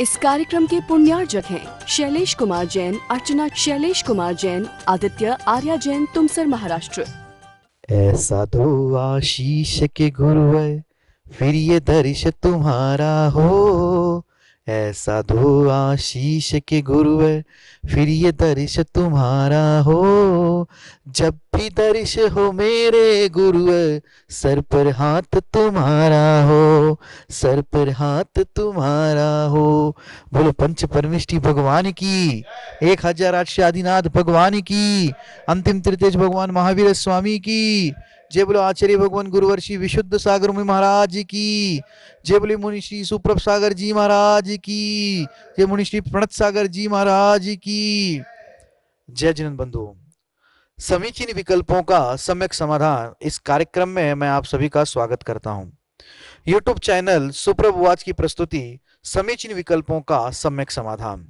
इस कार्यक्रम के पुण्यार्जक हैं शैलेश कुमार जैन, अर्चना शैलेश कुमार जैन, आदित्य आर्या जैन, तुमसर, महाराष्ट्र। ऐसा दो आशीष के गुरुवर फिर ये दर्श तुम्हारा हो, ऐसा दो आशीष के गुरुवर फिर ये दर्श तुम्हारा हो, जब भी दर्श हो मेरे गुरुवर सर पर हाथ तुम्हारा हो, सर पर हाथ तुम्हारा हो। बोलो पंच परमेष्टि भगवान की, 1008 आदिनाथ भगवान की, अंतिम तृतीय भगवान महावीर स्वामी की जय। बोलो आचार्य भगवान गुरुवर्षि विशुद्ध सागर मुनि महाराज की जय। बोले मुनि श्री सुप्रभ सागर जी महाराज की जय। मुनि श्री प्रणत सागर जी महाराज की जय। जिन बंधुओं, समीचीन विकल्पों का सम्यक समाधान इस कार्यक्रम में मैं आप सभी का स्वागत करता हूं। यूट्यूब चैनल सुप्रभ वाच की प्रस्तुति समीचीन विकल्पों का सम्यक समाधान।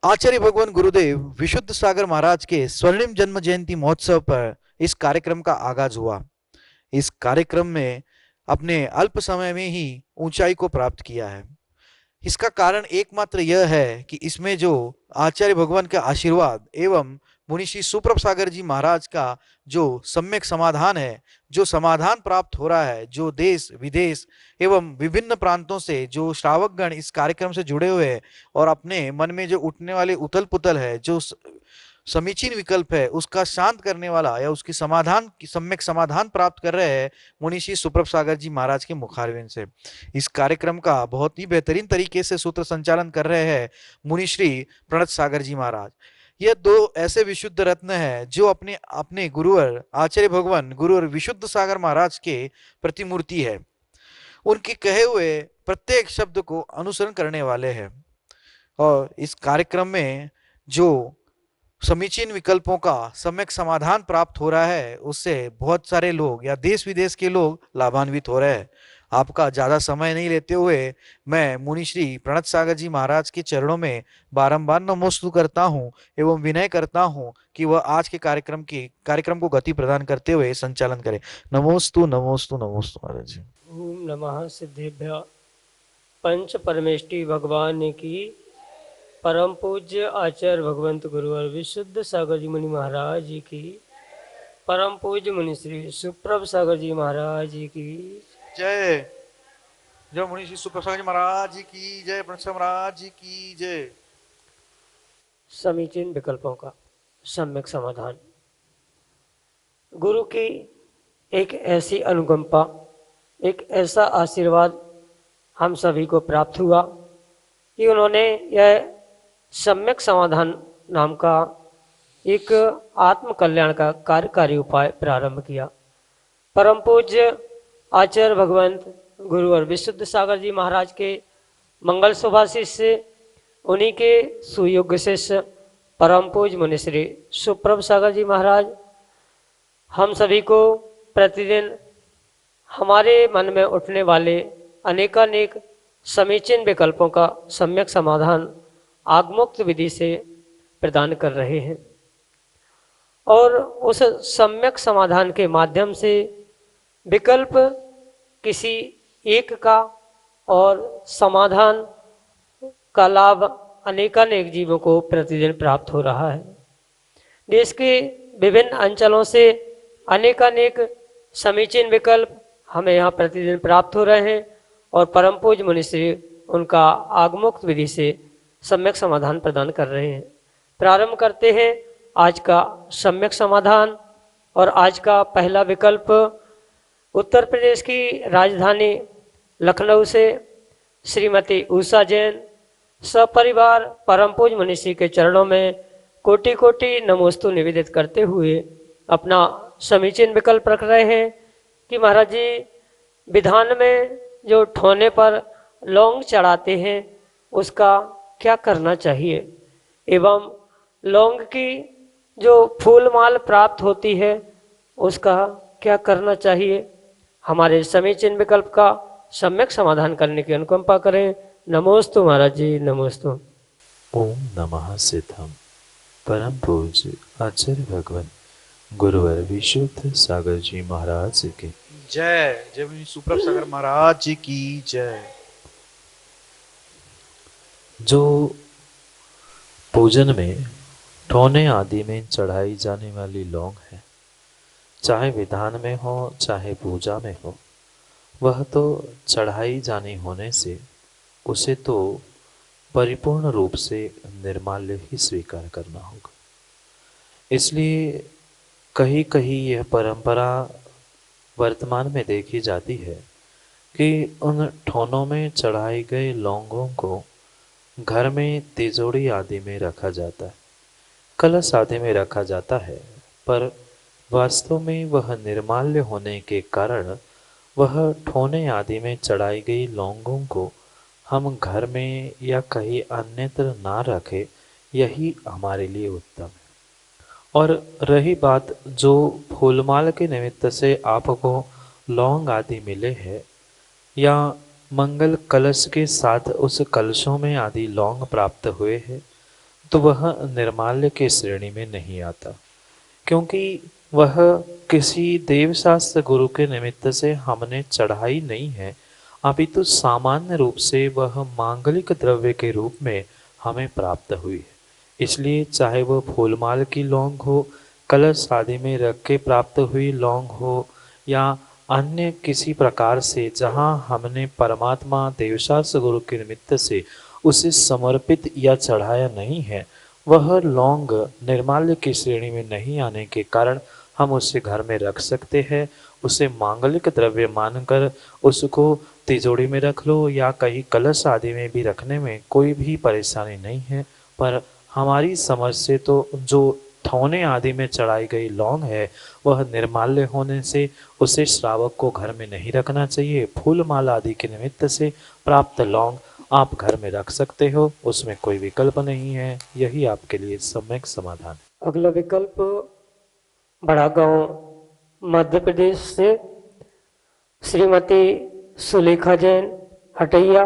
आचार्य भगवान गुरुदेव विशुद्ध सागर महाराज के स्वर्णिम जन्म जयंती महोत्सव पर इस कार्यक्रम का आगाज हुआ। इस कार्यक्रम में अपने अल्प समय में ही ऊंचाई को प्राप्त किया है। इसका कारण एकमात्र यह है कि इसमें जो आचार्य भगवान का आशीर्वाद एवं मुनि श्री सुप्रभ सागर जी महाराज का जो सम्यक समाधान है, जो समाधान प्राप्त हो रहा है, जो देश विदेश एवं विभिन्न प्रांतों से जो श्रावकगण इस कार्यक्रम से जुड़े हुए हैं और अपने मन में जो उठने वाले उथल पुथल है, जो समीचीन विकल्प है, उसका शांत करने वाला या उसकी समाधान की सम्यक समाधान प्राप्त कर रहे हैं मुनि श्री सुप्रभ सागर जी महाराज के मुखारविंद से। इस कार्यक्रम का बहुत ही बेहतरीन तरीके से सूत्र संचालन कर रहे हैं मुनि श्री प्रणत सागर जी महाराज। यह दो ऐसे विशुद्ध रत्न हैं जो अपने अपने गुरुवर आचार्य भगवान गुरुवर विशुद्ध सागर महाराज के प्रतिमूर्ति है। उनके कहे हुए प्रत्येक शब्द को अनुसरण करने वाले हैं और इस कार्यक्रम में जो समीचीन विकल्पों का सम्यक समाधान प्राप्त हो रहा है उससे बहुत सारे लोग या देश विदेश के लोग लाभान्वित हो रहे हैं। आपका ज्यादा समय नहीं लेते हुए मैं मुनि श्री प्रणत सागर जी महाराज के चरणों में बारंबार नमोस्तु करता हूं एवं विनय करता हूं कि वह आज के कार्यक्रम को गति प्रदान करते हुए संचालन करें। नमोस्तु नमोस्तु नमोस्तु महाराज जी। ओम नमः सिद्धेभ्य। पंच परमेष्टि भगवान की परम पूज्य आचार्य भगवंत गुरुवर विशुद्ध सागर जी मुनि महाराज जी की, परम पूज्य मुनि श्री सुप्रभ सागर जी महाराज जी की जय। जय मुनि श्री सुप्रभ सागर जी महाराज जी की जय। प्रणत महाराज जी की जय। समीचीन विकल्पों का सम्यक समाधान। गुरु की एक ऐसी अनुकंपा, एक ऐसा आशीर्वाद हम सभी को प्राप्त हुआ कि उन्होंने यह सम्यक समाधान नाम का एक आत्म कल्याण का कार्यकारी उपाय प्रारंभ किया। परम पूज्य आचार्य भगवंत गुरुवर विशुद्ध सागर जी महाराज के मंगल शुभाशीष से उन्हीं के सुयोग्य शिष्य परम पूज्य मुनि श्री सुप्रभ सागर जी महाराज हम सभी को प्रतिदिन हमारे मन में उठने वाले अनेकानेक समीचीन विकल्पों का सम्यक समाधान आगमोक्त विधि से प्रदान कर रहे हैं और उस सम्यक समाधान के माध्यम से विकल्प किसी एक का और समाधान का लाभ अनेकानेक जीवों को प्रतिदिन प्राप्त हो रहा है। देश के विभिन्न अंचलों से अनेकानेक समीचीन विकल्प हमें यहाँ प्रतिदिन प्राप्त हो रहे हैं और परम पूज्य मुनि श्री उनका आगमोक्त विधि से सम्यक समाधान प्रदान कर रहे हैं। प्रारंभ करते हैं आज का सम्यक समाधान और आज का पहला विकल्प उत्तर प्रदेश की राजधानी लखनऊ से श्रीमती उषा जैन सपरिवार परम पूज्य मुनि श्री के चरणों में कोटि कोटि नमोस्तु निवेदित करते हुए अपना समीचीन विकल्प रख रहे हैं कि महाराज जी विधान में जो ठोने पर लौंग चढ़ाते हैं उसका क्या करना चाहिए एवं लौंग की जो फूल माल प्राप्त होती है उसका क्या करना चाहिए। हमारे समीचीन विकल्प का सम्यक समाधान करने की अनुकंपा करें। नमोस्तु महाराज जी, नमोस्तु। ओम नमः सिद्धम। परम पूज्य आचार्य भगवान गुरुवर विशुद्ध सागर जी महाराज की जय। जय। सुप्रभ सागर महाराज जी की जय। जो पूजन में ठोने आदि में चढ़ाई जाने वाली लौंग है, चाहे विधान में हो चाहे पूजा में हो, वह तो चढ़ाई जानी होने से उसे तो परिपूर्ण रूप से निर्माल्य ही स्वीकार करना होगा। इसलिए कहीं कहीं यह परंपरा वर्तमान में देखी जाती है कि उन ठोनों में चढ़ाई गए लौंगों को घर में तिजोरी आदि में रखा जाता है, कलश आदि में रखा जाता है, पर वास्तव में वह निर्माल्य होने के कारण वह ठोने आदि में चढ़ाई गई लौंगों को हम घर में या कहीं अन्यत्र ना रखें, यही हमारे लिए उत्तम है। और रही बात जो फूलमाल के निमित्त से आपको लौंग आदि मिले हैं या मंगल कलश के साथ उस कलशों में आदि लौंग प्राप्त हुए हैं, तो वह निर्माल्य के श्रेणी में नहीं आता, क्योंकि वह किसी देवशास्त्र गुरु के निमित्त से हमने चढ़ाई नहीं है, अपितु सामान्य रूप से वह मांगलिक द्रव्य के रूप में हमें प्राप्त हुई है। इसलिए चाहे वह फूलमाल की लौंग हो, कलश आदि में रख के प्राप्त हुई लौंग हो, या अन्य किसी प्रकार से जहाँ हमने परमात्मा देवशास्त्र गुरु के निमित्त से उसे समर्पित या चढ़ाया नहीं है, वह लौंग निर्माल्य की श्रेणी में नहीं आने के कारण हम उसे घर में रख सकते हैं। उसे मांगलिक द्रव्य मानकर उसको तिजोरी में रख लो या कहीं कलश आदि में भी रखने में कोई भी परेशानी नहीं है। पर हमारी समझ से तो जो ठौने आदि में चढ़ाई गई लौंग है वह निर्माल्य होने से उसे श्रावक को घर में नहीं रखना चाहिए। फूल माला आदि के निमित्त से प्राप्त लौंग आप घर में रख सकते हो, उसमें कोई विकल्प नहीं है। यही आपके लिए सम्यक समाधान है। अगला विकल्प बड़ा गांव मध्य प्रदेश से श्रीमती सुलेखा जैन हटैया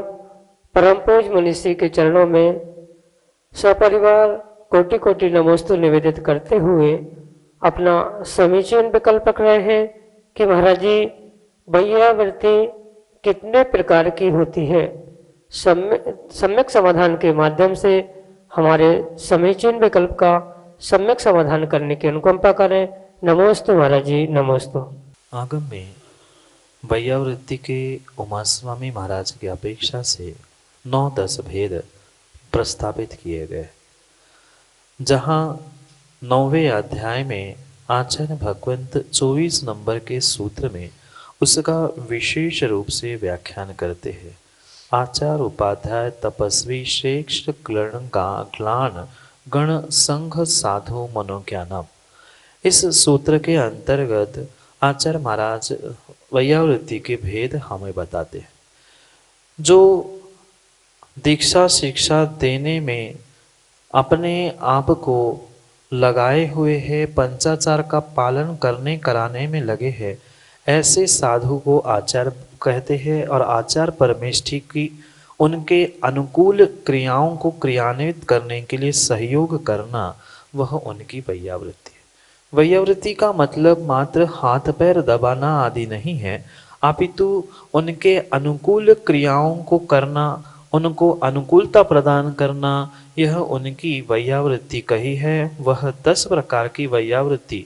परम पूज मनीषी के चरणों में सपरिवार कोटि कोटि नमोस्तु निवेदित करते हुए अपना समीचीन विकल्प रख रहे हैं कि महाराज जी वैयावृत्ति कितने प्रकार की होती है। सम्यक समाधान के माध्यम से हमारे समीचीन विकल्प का सम्यक समाधान करने की अनुकंपा करें। नमोस्तु महाराज जी, नमोस्तु। आगम में वैयावृत्ति के उमा स्वामी महाराज की अपेक्षा से 9-10 भेद प्रस्तावित किए गए, जहाँ 9वें अध्याय में आचार्य भगवंत 24 नंबर के सूत्र में उसका विशेष रूप से व्याख्यान करते हैं। आचार उपाध्याय तपस्वी श्रेष्ठ ग्लान गण संघ साधु मनोज्ञानम, इस सूत्र के अंतर्गत आचार्य महाराज वैयावृत्ति के भेद हमें बताते हैं। जो दीक्षा शिक्षा देने में अपने आप को लगाए हुए हैं, पंचाचार का पालन करने कराने में लगे हैं, ऐसे साधु को आचार्य कहते हैं। और आचार्य परमेष्ठी की उनके अनुकूल क्रियाओं को क्रियान्वित करने के लिए सहयोग करना, वह उनकी वैयावृत्ति है। वैयावृत्ति का मतलब मात्र हाथ पैर दबाना आदि नहीं है, अपितु उनके अनुकूल क्रियाओं को करना, उनको अनुकूलता प्रदान करना, यह उनकी वैयावृत्ति कही है। वह 10 प्रकार की वैयावृत्ति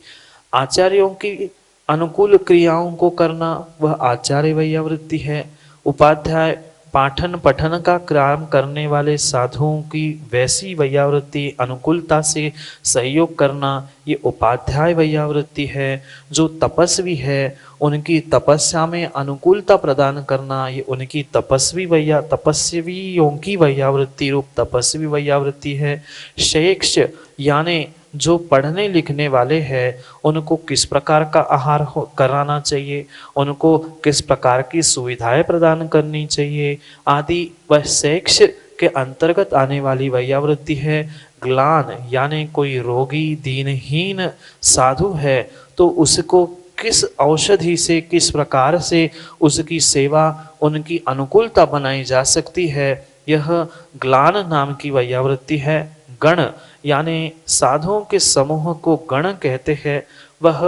आचार्यों की अनुकूल क्रियाओं को करना, वह आचार्य वैयावृत्ति है। उपाध्याय पाठन पठन का काम करने वाले साधुओं की वैसी वैयावृत्ति अनुकूलता से सहयोग करना, ये उपाध्याय वैयावृत्ति है। जो तपस्वी है उनकी तपस्या में अनुकूलता प्रदान करना, ये उनकी तपस्वियों की वैयावृत्ति रूप तपस्वी वैयावृत्ति है। शैक्ष यानी जो पढ़ने लिखने वाले हैं उनको किस प्रकार का आहार कराना चाहिए, उनको किस प्रकार की सुविधाएं प्रदान करनी चाहिए आदि, वह शैक्ष के अंतर्गत आने वाली वैयावृत्ति है। ग्लान यानी कोई रोगी दीनहीन साधु है तो उसको किस औषधि से किस प्रकार से उसकी सेवा उनकी अनुकूलता बनाई जा सकती है, यह ग्लान नाम की वैयावृत्ति है। गण यानी साधुओं के समूह को गण कहते हैं। वह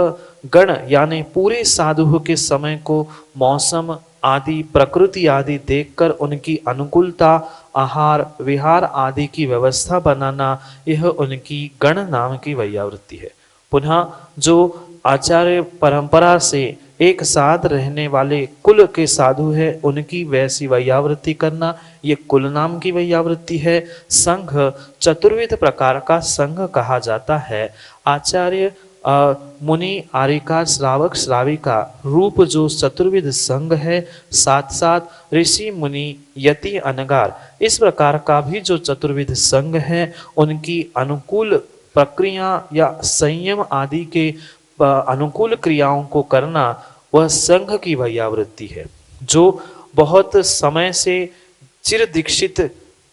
गण यानी पूरे साधु के समय को, मौसम, आदि प्रकृति आदि देखकर उनकी अनुकूलता आहार विहार आदि की व्यवस्था बनाना, यह उनकी गण नाम की वैयावृत्ति है। पुनः जो आचार्य परंपरा से एक साथ रहने वाले कुल के साधु है, उनकी वैसी वैयावृत्ति करना, ये कुल नाम की वैयावृत्ति है। संघ चतुर्विध प्रकार का संघ कहा जाता है। आचार्य मुनि आरिका श्रावक श्राविका रूप जो चतुर्विध संघ है, साथ साथ ऋषि मुनि यति अनगार, इस प्रकार का भी जो चतुर्विध संघ है, उनकी अनुकूल प्रक्रिया या संयम आदि के अनुकूल क्रियाओं को करना, वह संघ की वैयावृत्ति है। जो बहुत समय से चिर दीक्षित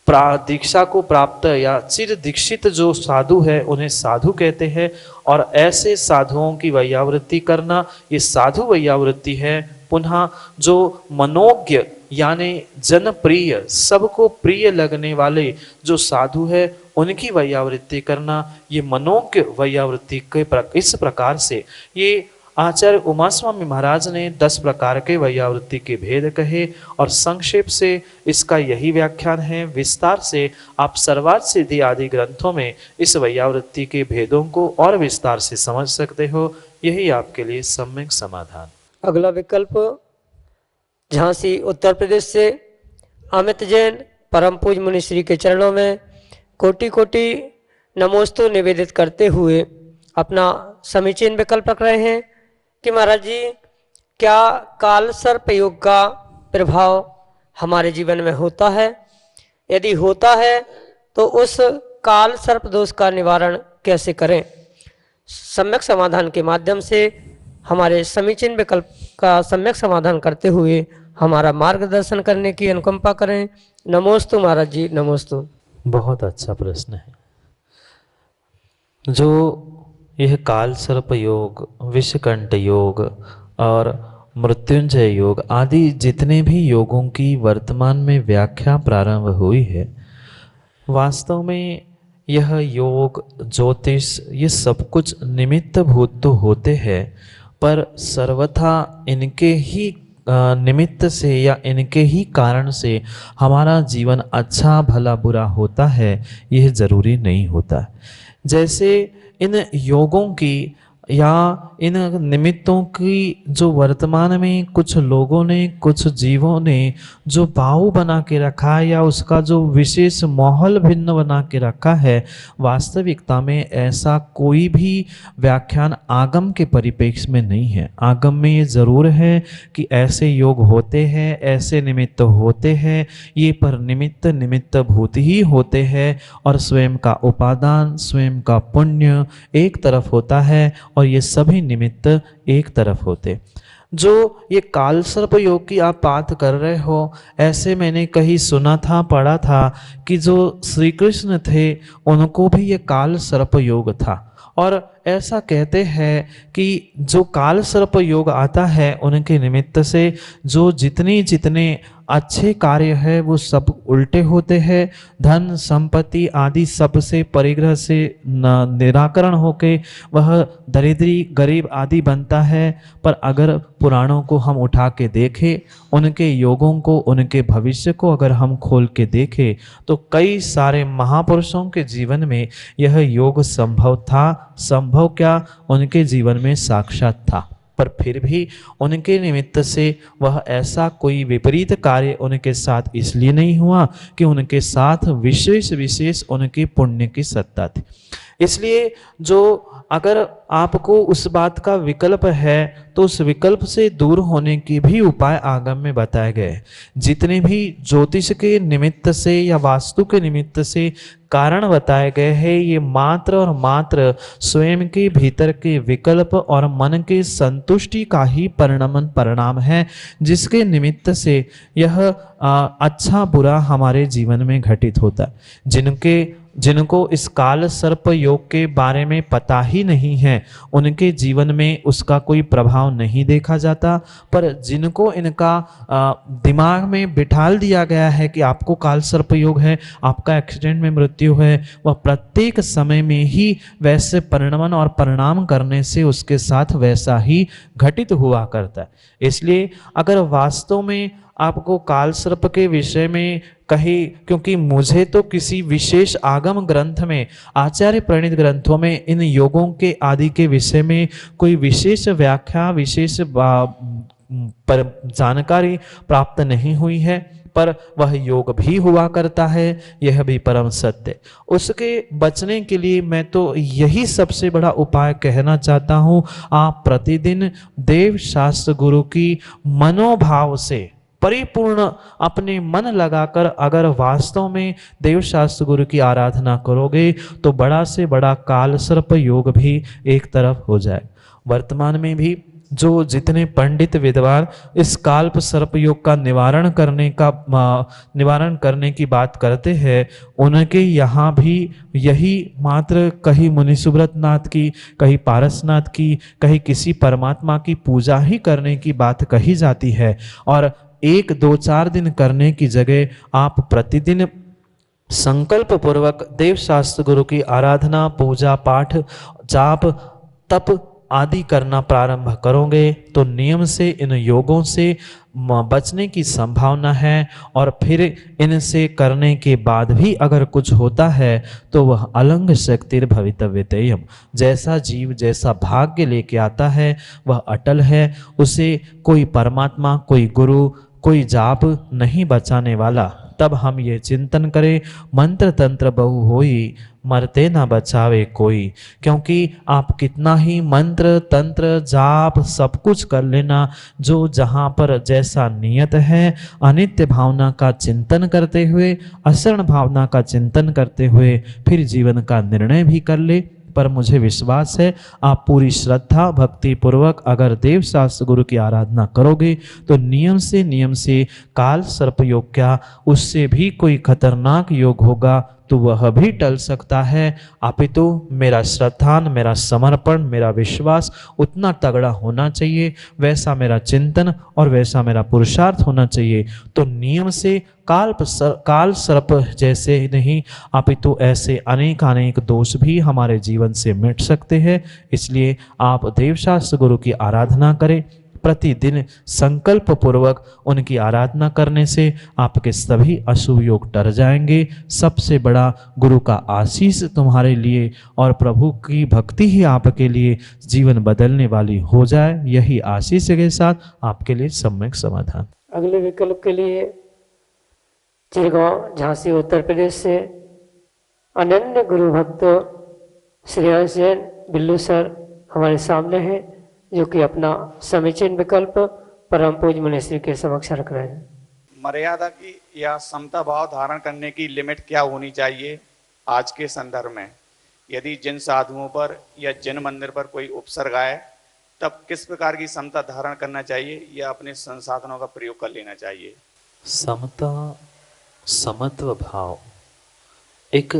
दीक्षा को प्राप्त या चिर दीक्षित जो साधु है, उन्हें साधु कहते हैं। और ऐसे साधुओं की वैयावृत्ति करना, ये साधु वैयावृत्ति है। पुनः जो मनोज्ञ यानी जनप्रिय, सबको प्रिय लगने वाले जो साधु है, उनकी वैयावृत्ति करना, ये मनोज्ञ वैयावृत्ति के इस प्रकार से ये आचार्य उमा स्वामी महाराज ने 10 प्रकार के वैयावृत्ति के भेद कहे और संक्षेप से इसका यही व्याख्यान है। विस्तार से आप सर्वार्थ सिद्धि आदि ग्रंथों में इस वैयावृत्ति के भेदों को और विस्तार से समझ सकते हो। यही आपके लिए सम्यक समाधान। अगला विकल्प झांसी उत्तर प्रदेश से अमित जैन परम पूज मुनि श्री के चरणों में कोटि कोटि नमोस्तु निवेदित करते हुए अपना समीचीन विकल्प रख रहे हैं कि महाराज जी, क्या काल सर्प योग का प्रभाव हमारे जीवन में होता है? यदि होता है तो उस काल सर्प दोष का निवारण कैसे करें? सम्यक समाधान के माध्यम से हमारे समीचीन विकल्प का सम्यक समाधान करते हुए हमारा मार्गदर्शन करने की अनुकंपा करें। नमोस्तु महाराज जी, नमोस्तु। बहुत अच्छा प्रश्न है। जो यह काल सर्प योग, विषकंठ योग और मृत्युंजय योग आदि जितने भी योगों की वर्तमान में व्याख्या प्रारंभ हुई है, वास्तव में यह योग, ज्योतिष, ये सब कुछ निमित्त भूत तो होते हैं, पर सर्वथा इनके ही निमित्त से या इनके ही कारण से हमारा जीवन अच्छा भला बुरा होता है, यह जरूरी नहीं होता। जैसे इन योगों की या इन निमित्तों की जो वर्तमान में कुछ लोगों ने, कुछ जीवों ने जो भाव बना के रखा है या उसका जो विशेष माहौल भिन्न बना के रखा है, वास्तविकता में ऐसा कोई भी व्याख्यान आगम के परिप्रेक्ष्य में नहीं है। आगम में ये जरूर है कि ऐसे योग होते हैं, ऐसे निमित्त होते हैं, ये पर निमित्त निमित्त भूत ही होते हैं और स्वयं का उपादान, स्वयं का पुण्य एक तरफ होता है और ये सभी निमित्त एक तरफ होते। जो ये काल सर्प योग की आप बात कर रहे हो, ऐसे मैंने कहीं सुना था, पढ़ा था कि जो श्री कृष्ण थे उनको भी ये काल सर्प योग था। और ऐसा कहते हैं कि जो काल सर्प योग आता है, उनके निमित्त से जो जितने जितने अच्छे कार्य है वो सब उल्टे होते हैं। धन संपत्ति आदि सब से परिग्रह से निराकरण होके वह दरिद्री गरीब आदि बनता है। पर अगर पुराणों को हम उठा के देखें, उनके योगों को, उनके भविष्य को अगर हम खोल के देखें, तो कई सारे महापुरुषों के जीवन में यह योग संभव था। संभव क्या, उनके जीवन में साक्षात था। पर फिर भी उनके निमित्त से वह ऐसा कोई विपरीत कार्य उनके साथ इसलिए नहीं हुआ कि उनके साथ विशेष विशेष उनके पुण्य की सत्ता थी। इसलिए जो अगर आपको उस बात का विकल्प है तो उस विकल्प से दूर होने के भी उपाय आगम में बताए गए। जितने भी ज्योतिष के निमित्त से या वास्तु के निमित्त से कारण बताए गए हैं, ये मात्र और मात्र स्वयं के भीतर के विकल्प और मन के संतुष्टि का ही परिणाम है, जिसके निमित्त से यह अच्छा बुरा हमारे जीवन में घटित होता है। जिनके जिनको इस काल सर्प योग के बारे में पता ही नहीं है, उनके जीवन में उसका कोई प्रभाव नहीं देखा जाता। पर जिनको इनका दिमाग में बिठाल दिया गया है कि आपको काल सर्प योग है, आपका एक्सीडेंट में मृत्यु है, वह प्रत्येक समय में ही वैसे परिणमन और परिणाम करने से उसके साथ वैसा ही घटित हुआ करता है। इसलिए अगर वास्तव में आपको काल सर्प के विषय में कहीं, क्योंकि मुझे तो किसी विशेष आगम ग्रंथ में, आचार्य प्रणीत ग्रंथों में इन योगों के आदि के विषय में कोई विशेष व्याख्या, विशेष पर जानकारी प्राप्त नहीं हुई है, पर वह योग भी हुआ करता है, यह भी परम सत्य। उसके बचने के लिए मैं तो यही सबसे बड़ा उपाय कहना चाहता हूँ, आप प्रतिदिन देव शास्त्र गुरु की मनोभाव से परिपूर्ण अपने मन लगाकर अगर वास्तव में देव शास्त्र गुरु की आराधना करोगे तो बड़ा से बड़ा काल सर्प योग भी एक तरफ हो जाए। वर्तमान में भी जो जितने पंडित विद्वान इस काल्प सर्प योग का निवारण करने की बात करते हैं, उनके यहाँ भी यही मात्र कहीं मुनि सुब्रत नाथ की, कहीं पारसनाथ की, कहीं किसी परमात्मा की पूजा ही करने की बात कही जाती है। और 1, 2, 4 दिन करने की जगह आप प्रतिदिन संकल्प पूर्वक देव शास्त्र गुरु की आराधना, पूजा पाठ, जाप, तप आदि करना प्रारंभ करोगे तो नियम से इन योगों से बचने की संभावना है। और फिर इनसे करने के बाद भी अगर कुछ होता है तो वह अलंग शक्तिर भवितव्यतेयम, जैसा जीव जैसा भाग्य लेके आता है वह अटल है, उसे कोई परमात्मा, कोई गुरु, कोई जाप नहीं बचाने वाला। तब हम ये चिंतन करें, मंत्र तंत्र बहु होई, मरते ना बचावे कोई। क्योंकि आप कितना ही मंत्र तंत्र जाप सब कुछ कर लेना, जो जहाँ पर जैसा नियत है, अनित्य भावना का चिंतन करते हुए, अशरण भावना का चिंतन करते हुए फिर जीवन का निर्णय भी कर ले। पर मुझे विश्वास है आप पूरी श्रद्धा भक्ति पूर्वक अगर देव शास्त्र गुरु की आराधना करोगे तो नियम से काल सर्प योग क्या, उससे भी कोई खतरनाक योग होगा तो वह भी टल सकता है। अपितु मेरा श्रद्धान, मेरा समर्पण, मेरा विश्वास उतना तगड़ा होना चाहिए, वैसा मेरा चिंतन और वैसा मेरा पुरुषार्थ होना चाहिए। तो नियम से काल सर्प जैसे नहीं, अपितु ऐसे अनेक दोष भी हमारे जीवन से मिट सकते हैं। इसलिए आप देवशास्त्र गुरु की आराधना करें, प्रतिदिन संकल्प पूर्वक उनकी आराधना करने से आपके सभी अशुभ योग टर जाएंगे। सबसे बड़ा गुरु का आशीष तुम्हारे लिए और प्रभु की भक्ति ही आपके लिए जीवन बदलने वाली हो जाए, यही आशीष के साथ आपके लिए सम्यक समाधान। अगले विकल्प के लिए चिरगांव झांसी उत्तर प्रदेश से अनन्य गुरु भक्त श्रेयांश जैन बिल्लू सर हमारे सामने हैं, जो कि अपना समीचीन विकल्प परम पूज्य मुनिश्री के समक्ष रख रहे हैं। मर्यादा की या समता भाव धारण करने की लिमिट क्या होनी चाहिए आज के संदर्भ में? यदि जिन साधुओं पर या जिन मंदिर पर कोई उपसर्ग आए तब किस प्रकार की समता धारण करना चाहिए या अपने संसाधनों का प्रयोग कर लेना चाहिए? समता, समत्व भाव एक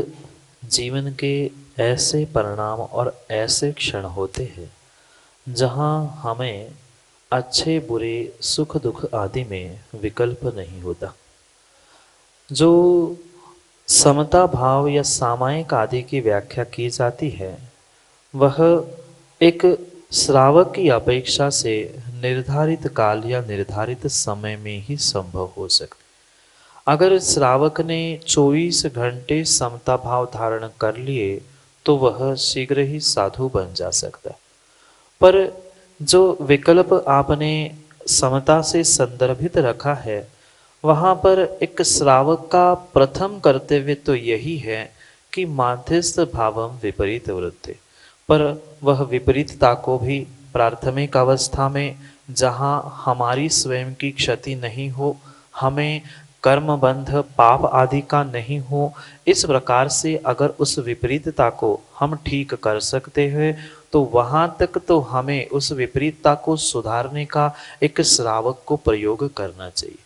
जीवन के ऐसे परिणाम और ऐसे क्षण होते हैं जहाँ हमें अच्छे बुरे सुख दुख आदि में विकल्प नहीं होता। जो समता भाव या सामायिक आदि की व्याख्या की जाती है वह एक श्रावक की अपेक्षा से निर्धारित काल या निर्धारित समय में ही संभव हो सकती। अगर श्रावक ने 24 घंटे समता भाव धारण कर लिए तो वह शीघ्र ही साधु बन जा सकता है। पर जो विकल्प आपने समता से संदर्भित रखा है वहाँ पर एक श्रावक का प्रथम कर्तव्य तो यही है कि माध्यस्थ भावम विपरीत वृत्ति, पर वह विपरीतता को भी प्राथमिक अवस्था में, जहाँ हमारी स्वयं की क्षति नहीं हो, हमें कर्म बंध पाप आदि का नहीं हो, इस प्रकार से अगर उस विपरीतता को हम ठीक कर सकते हैं तो वहाँ तक तो हमें उस विपरीतता को सुधारने का एक श्रावक को प्रयोग करना चाहिए।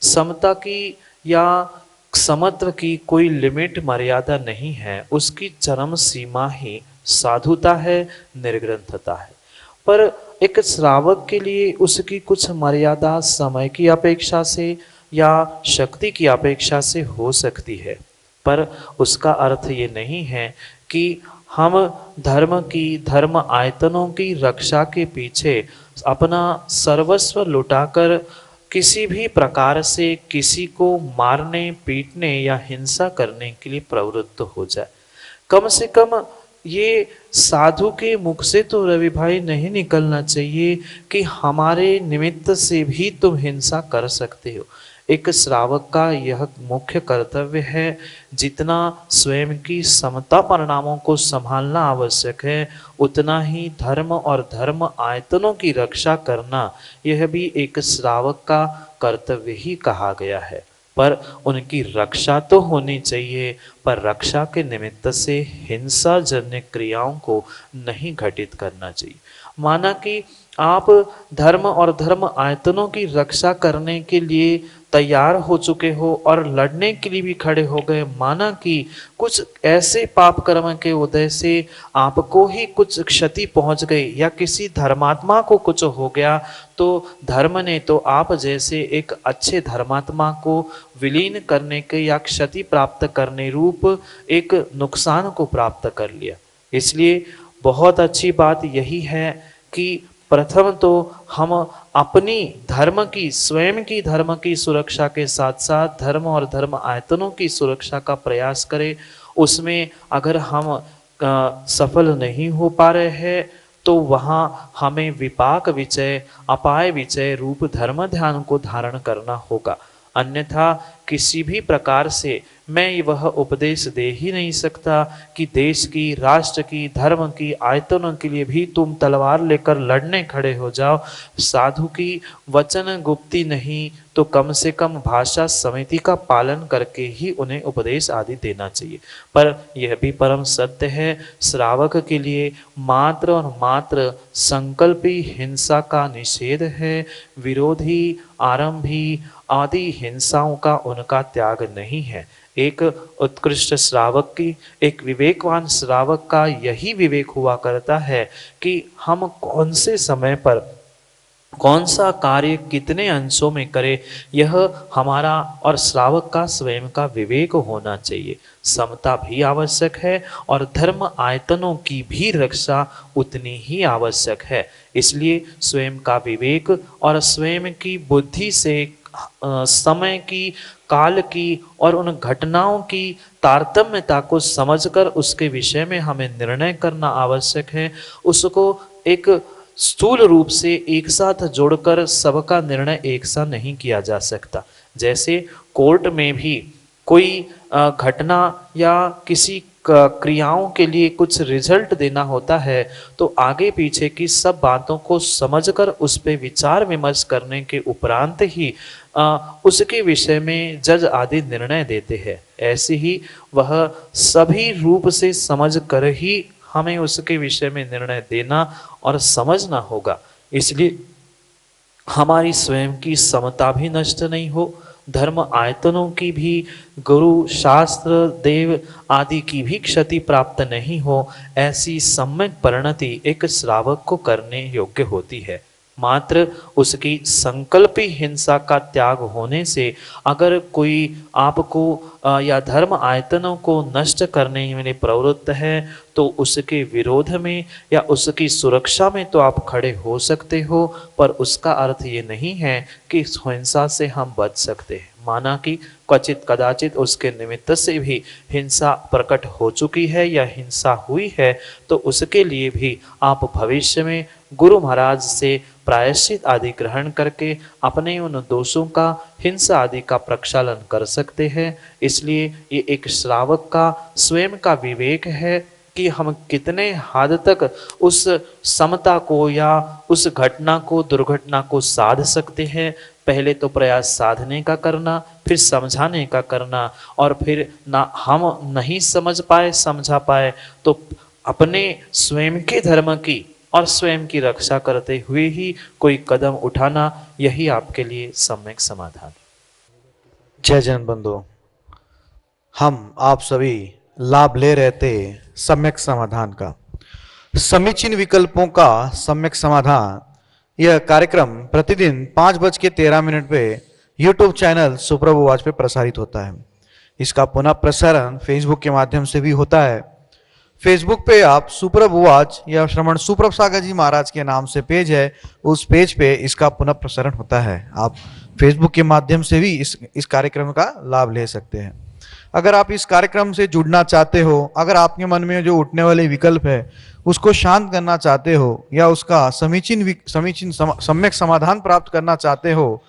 समता की या समत्व की कोई लिमिट मर्यादा नहीं है, उसकी चरम सीमा ही साधुता है, निर्ग्रंथता है। पर एक श्रावक के लिए उसकी कुछ मर्यादा समय की अपेक्षा से या शक्ति की अपेक्षा से हो सकती है, पर उसका अर्थ ये नहीं है कि हम धर्म आयतनों की रक्षा के पीछे अपना सर्वस्व लुटाकर किसी भी प्रकार से किसी को मारने, पीटने या हिंसा करने के लिए प्रवृत्त हो जाए। कम से कम ये साधु के मुख से तो रवि भाई नहीं निकलना चाहिए कि हमारे निमित्त से भी तुम हिंसा कर सकते हो। एक श्रावक का यह मुख्य कर्तव्य है। जितना स्वयं की समता परिणामों को संभालना आवश्यक है, उतना ही धर्म और धर्म आयतनों की रक्षा करना यह भी एक श्रावक का कर्तव्य ही कहा गया है। पर उनकी रक्षा तो होनी चाहिए, पर रक्षा के निमित्त से हिंसा जन्य क्रियाओं को नहीं घटित करना चाहिए। माना कि आप धर्म और धर्म आयतनों की रक्षा करने के लिए तैयार हो चुके हो और लड़ने के लिए भी खड़े हो गए। माना कि कुछ ऐसे पाप कर्म के उदय से आपको ही कुछ क्षति पहुंच गई या किसी धर्मात्मा को कुछ हो गया, तो धर्म ने तो आप जैसे एक अच्छे धर्मात्मा को विलीन करने के या क्षति प्राप्त करने रूप एक नुकसान को प्राप्त कर लिया। इसलिए बहुत अच्छी बात यही है कि प्रथम तो हम अपनी धर्म की, स्वयं की धर्म की सुरक्षा के साथ साथ धर्म और धर्म आयतनों की सुरक्षा का प्रयास करें। उसमें अगर हम सफल नहीं हो पा रहे हैं तो वहाँ हमें विपाक विचय, अपाय विचय रूप धर्म ध्यान को धारण करना होगा। अन्यथा किसी भी प्रकार से मैं वह उपदेश दे ही नहीं सकता कि देश की, राष्ट्र की, धर्म की, आयतनों के लिए भी तुम तलवार लेकर लड़ने खड़े हो जाओ। साधु की वचन गुप्ती नहीं तो कम से कम भाषा समिति का पालन करके ही उन्हें उपदेश आदि देना चाहिए। पर यह भी परम सत्य है, श्रावक के लिए मात्र और मात्र संकल्पी हिंसा का निषेध है। विरोधी, आरंभी आदि हिंसाओं का उनका त्याग नहीं है। एक उत्कृष्ट श्रावक की, एक विवेकवान श्रावक का यही विवेक हुआ करता है कि हम कौन से समय पर कौन सा कार्य कितने अंशों में करें, यह हमारा और श्रावक का स्वयं का विवेक होना चाहिए। समता भी आवश्यक है और धर्म आयतनों की भी रक्षा उतनी ही आवश्यक है। इसलिए स्वयं का विवेक और स्वयं की बुद्धि से समय की, काल की और उन घटनाओं की तारतम्यता को समझकर उसके विषय में हमें निर्णय करना आवश्यक है। उसको एक स्थूल रूप से एक साथ जोड़कर सबका निर्णय एक साथ नहीं किया जा सकता। जैसे कोर्ट में भी कोई घटना या किसी क्रियाओं के लिए कुछ रिजल्ट देना होता है तो आगे पीछे की सब बातों को समझकर उस पर विचार विमर्श करने के उपरांत ही उसके विषय में जज आदि निर्णय देते हैं। ऐसे ही वह सभी रूप से समझ कर ही हमें उसके विषय में निर्णय देना और समझना होगा। इसलिए हमारी स्वयं की समता भी नष्ट नहीं हो, धर्म आयतनों की भी, गुरु, शास्त्र, देव आदि की भी क्षति प्राप्त नहीं हो, ऐसी सम्यक परिणति एक श्रावक को करने योग्य होती है। मात्र उसकी संकल्पी हिंसा का त्याग होने से अगर कोई आपको या धर्म आयतनों को नष्ट करने में प्रवृत्त है तो उसके विरोध में या उसकी सुरक्षा में तो आप खड़े हो सकते हो, पर उसका अर्थ ये नहीं है कि इस हिंसा से हम बच सकते हैं। माना कि क्वचित कदाचित उसके निमित्त से भी हिंसा प्रकट हो चुकी है या हिंसा हुई है तो उसके लिए भी आप भविष्य में गुरु महाराज से प्रायश्चित आदि ग्रहण करके अपने उन दोषों का, हिंसा आदि का प्रक्षालन कर सकते हैं। इसलिए ये एक श्रावक का स्वयं का विवेक है कि हम कितने हद तक उस समता को या उस घटना को, दुर्घटना को साध सकते हैं। पहले तो प्रयास साधने का करना, फिर समझाने का करना, और फिर ना हम नहीं समझ पाए, समझा पाए तो अपने स्वयं के धर्म की और स्वयं की रक्षा करते हुए ही कोई कदम उठाना, यही आपके लिए सम्यक समाधान। जय जन बंधु, हम आप सभी लाभ ले रहे थे सम्यक समाधान का। समीचीन विकल्पों का सम्यक समाधान यह कार्यक्रम प्रतिदिन 5:13 पे YouTube चैनल सुप्रभु वाच पे प्रसारित होता है। इसका पुनः प्रसारण फेसबुक के माध्यम से भी होता है। फेसबुक पे आप सुप्रभु वाच या श्रमण सुप्रभ सागर जी महाराज के नाम से पेज है, उस पेज पे इसका पुनः प्रसारण होता है। आप फेसबुक के माध्यम से भी इस कार्यक्रम का लाभ ले सकते हैं। अगर आप इस कार्यक्रम से जुड़ना चाहते हो, अगर आपके मन में जो उठने वाले विकल्प है उसको शांत करना चाहते हो या उसका सम्यक समाधान प्राप्त करना चाहते हो,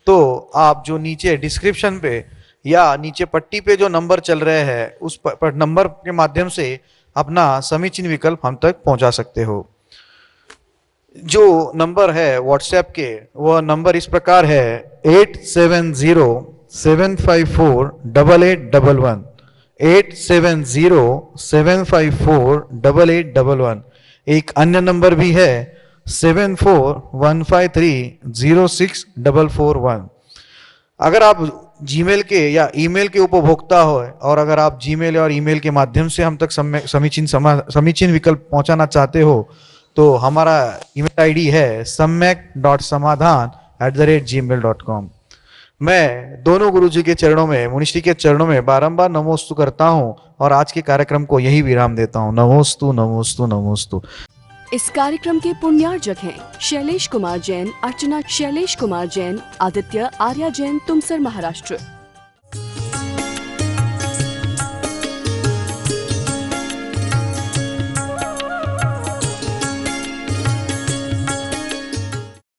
तो आप जो नीचे डिस्क्रिप्शन पे या नीचे पट्टी पे जो नंबर चल रहे हैं उस नंबर के माध्यम से अपना समीचीन विकल्प हम तक पहुंचा सकते हो। जो नंबर है व्हाट्सएप के, वह नंबर इस प्रकार है 8707548811 8707548811। एक अन्य नंबर भी है 7415306441। अगर आप जीमेल के या ईमेल के उपभोक्ता हो और अगर आप जीमेल और ईमेल के माध्यम से हम तक समीचीन विकल्प पहुंचाना चाहते हो, तो हमारा ईमेल आईडी है samyak.samadhan@gmail.com। मैं दोनों गुरुजी के चरणों में, मुनिश्री के चरणों में बारंबार नमोस्तु करता हूं और आज के कार्यक्रम को यही विराम देता हूं। नमोस्तु नमोस्तु नमोस्तु। इस कार्यक्रम के पुण्यार्जक हैं शैलेश कुमार जैन, अर्चना शैलेश कुमार जैन, आदित्य आर्या जैन, तुमसर महाराष्ट्र।